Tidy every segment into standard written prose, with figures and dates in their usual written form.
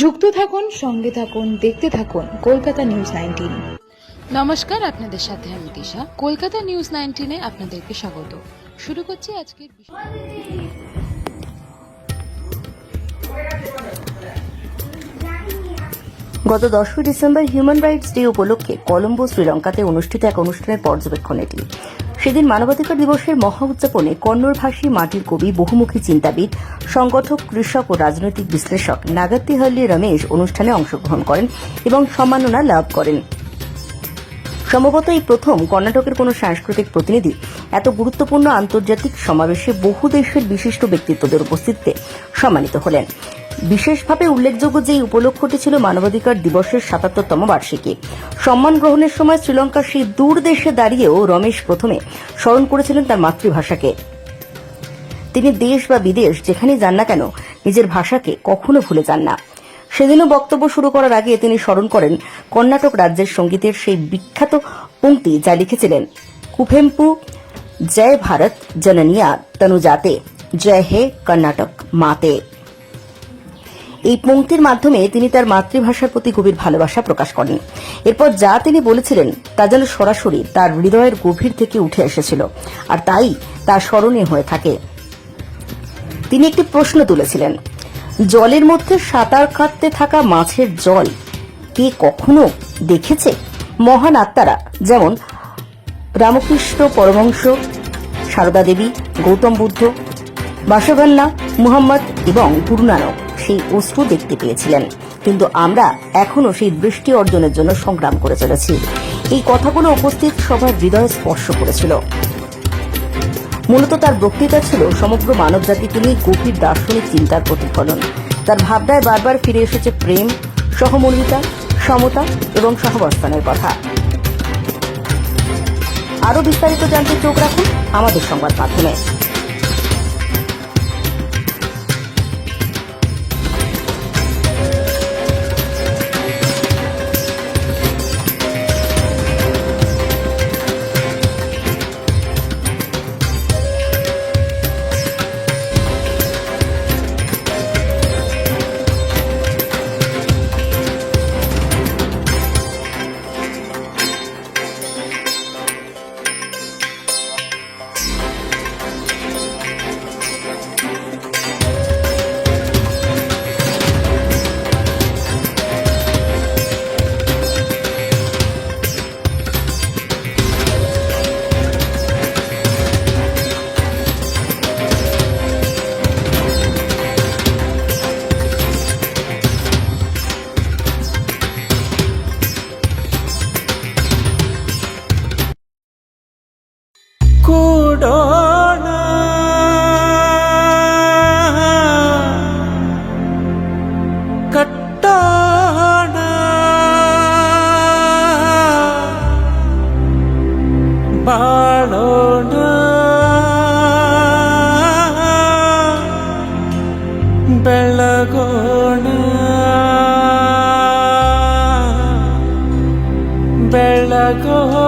যুক্ত থাকুন, সঙ্গে থাকুন, দেখতে থাকুন কলকাতা নিউজ 19। নমস্কার, আপনাদের সাথে আমি দিশা। কলকাতা নিউজ 19-এ আপনাদেরকে স্বাগত। শুরু করছি আজকের বিষয়। গত 10 ডিসেম্বর হিউম্যান রাইটস ডে উপলক্ষে কলম্বো, শ্রীলঙ্কাতে অনুষ্ঠিত এক অনুষ্ঠানের পর্যবেক্ষণ এটি। সেদিন মানবাধিকার দিবসের মহা উদযাপনে কন্নড় ভাষী মাটির কবি, বহুমুখী চিন্তাবিদ, সংগঠক, কৃষক ও রাজনৈতিক বিশ্লেষক নাগাত্তিহল্লি রমেশ অনুষ্ঠানে অংশগ্রহণ করেন এবং সম্মাননা লাভ করেন। সম্ভবত এই প্রথম কর্ণাটকের কোন সাংস্কৃতিক প্রতিনিধি এত গুরুত্বপূর্ণ আন্তর্জাতিক সমাবেশে বহু দেশের বিশিষ্ট ব্যক্তিত্বদের উপস্থিতিতে সম্মানিত হলেন। বিশেষভাবে উল্লেখযোগ্য যে এই উপলক্ষটি ছিল মানবাধিকার দিবসের ৭৭তম বার্ষিকী। সম্মান গ্রহণের সময় শ্রীলঙ্কার সেই দূর দেশে দাঁড়িয়েও রমেশ প্রথমে স্মরণ করেছিলেন তার মাতৃভাষাকে। তিনি দেশ বা বিদেশ যেখানেই যান না কেন নিজের ভাষাকে কখনো ভুলে যান না। সেদিনও বক্তব্য শুরু করার আগে তিনি স্মরণ করেন কর্ণাটক রাজ্যের সঙ্গীতের সেই বিখ্যাত পংক্তি যা লিখেছিলেন কুভেম্পু, জয় ভারত জননিয়া তনুজাতে, জয় হে কর্ণাটক মাতে। এই পংক্তির মাধ্যমে তিনি তার মাতৃভাষার প্রতি গভীর ভালোবাসা প্রকাশ করেন। এরপর যা তিনি বলেছিলেন তা যেন সরাসরি তার হৃদয়ের গভীর থেকে উঠে এসেছিল, আর তাই তা স্মরণীয় হয়ে থাকে। তিনি একটি প্রশ্ন তুলেছিলেন, জলের মধ্যে সাঁতার কাটতে থাকা মাছের জল কে কখনো দেখেছে? মহান আত্মারা যেমন রামকৃষ্ণ পরমহংস, সারদা দেবী, গৌতম বুদ্ধ, বাসভান্না, মুহাম্মদ এবং গুরু নানক সেই অশ্রু দেখতে পেয়েছিলেন, কিন্তু আমরা এখনো সেই দৃষ্টি অর্জনের জন্য সংগ্রাম করে চলেছি। এই কথাগুলো উপস্থিত সবার হৃদয়ে স্পর্শ করেছিল। মূলত তার বক্তৃতা ছিল সমগ্র মানব জাতিকে নিয়ে গভীর দার্শনিক চিন্তার প্রতিফলন। তার ভাবনায় বারবার ফিরে এসেছে প্রেম, সহমর্মিতা, সমতা এবং সহাবস্থানের কথা। আরও বিস্তারিত জানতে চোখ রাখুন আমাদের সংবাদ মাধ্যমে। ಕೂಡೋಣ ಕಟ್ಟೋಣ ಬಾಳೋಣ ಬೆಳಗೋಣ ಬೆಳಗೋಣ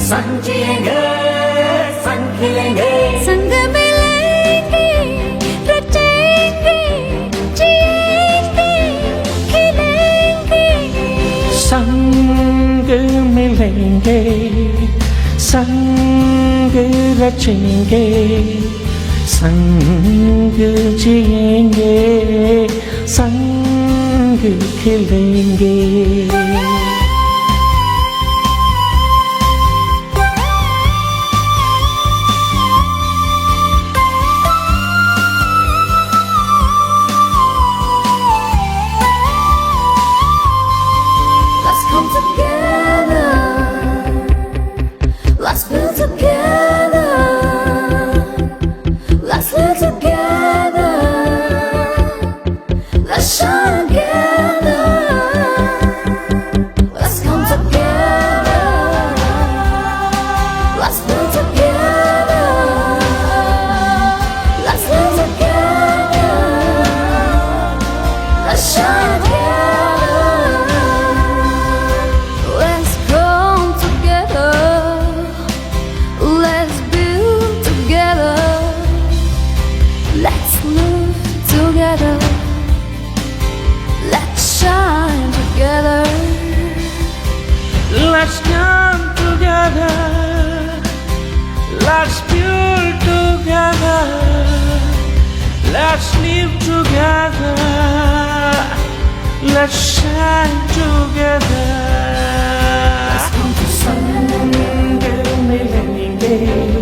संजिएंगे, संग खिलेंगे, संग मिलेंगे, रचेंगे, जिएंगे। संग मिलेंगे, संग रचेंगे, संग जिएंगे, संग खिलेंगे। Let's come together. Let's build together. Let's live together. Let's shine together. Let's come together. Let's build together. Let's live together. Let's shine together. Let's come together. Let's build together. Let's live together. Let's shine together. Let's come together. Let's build together. Let's live together. Let's shine together. Let's come together. मिलेंगे,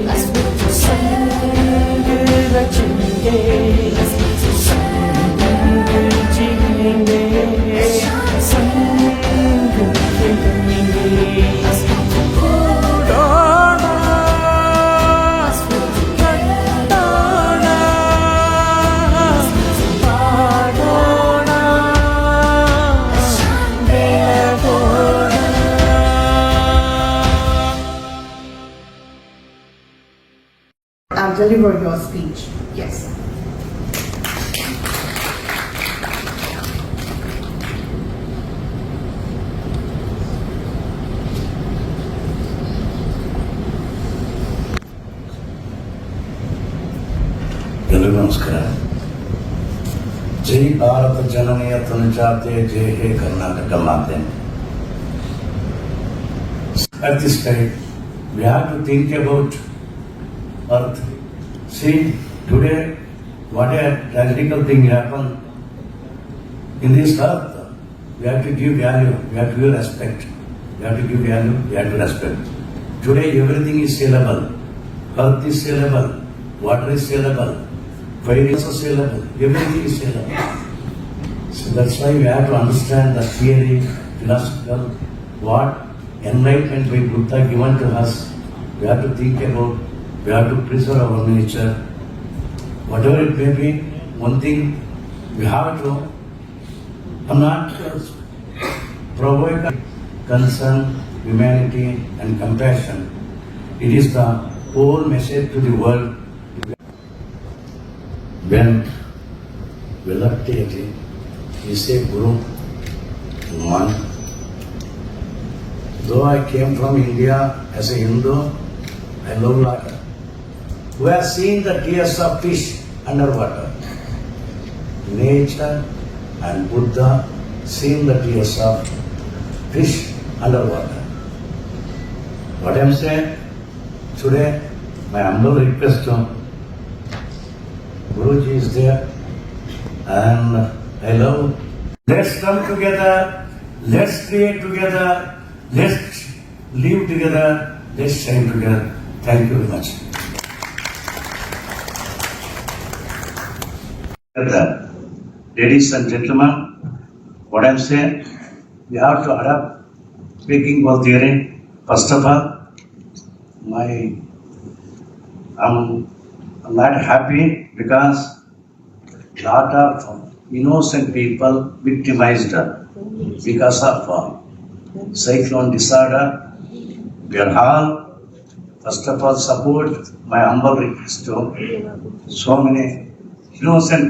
Let's build together. रचेंगे, Let's live together. जिएंगे, संग खिलेंगे। Let's come together. Let's build together. Let's shine together. I'll deliver your speech. Yes. ಎಲ್ಲರಿಗೂ ನಮಸ್ಕಾರ. ಜೈ ಭಾರತ ಜನನಿಯ ತನುಜಾತೆ, ಜೈ ಹೇ ಕರ್ನಾಟಕ ಮಾತೆ. At this time, we have to think about Earth. See, today, what a tragical thing happened in this Earth. We have to give value, we have to give respect. We have to give value, we have to respect. Today, everything is saleable. Earth is saleable, water is saleable, fire is also saleable, everything is saleable. So that's why we have to understand the theory, philosophical, what enlightenment by Buddha given to us. We have to think about, we have to preserve our nature. Whatever it may be, one thing we have to not provoke concern, humanity and compassion. It is the whole message to the world. When Velakti is a Guru, one. Though I came from India as a Hindu, I love water. We have seen the tears of fish underwater. Nature and Buddha seen the tears of fish underwater. What I'm saying today, my humble request to Guruji is there, and I love. Let's come together, let's create together, let's live together, let's shine together. Thank you very much. Ladies and gentlemen, what I'm saying, we have to adapt speaking about theory. First of all, I'm not happy because lot of innocent people victimized because of cyclone disorder. We are all, first of all, support my humble request to so many innocent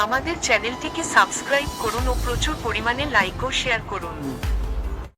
আমাদের চ্যানেলটিকে subscribe করুন ও প্রচুর পরিমাণে like ও share করুন।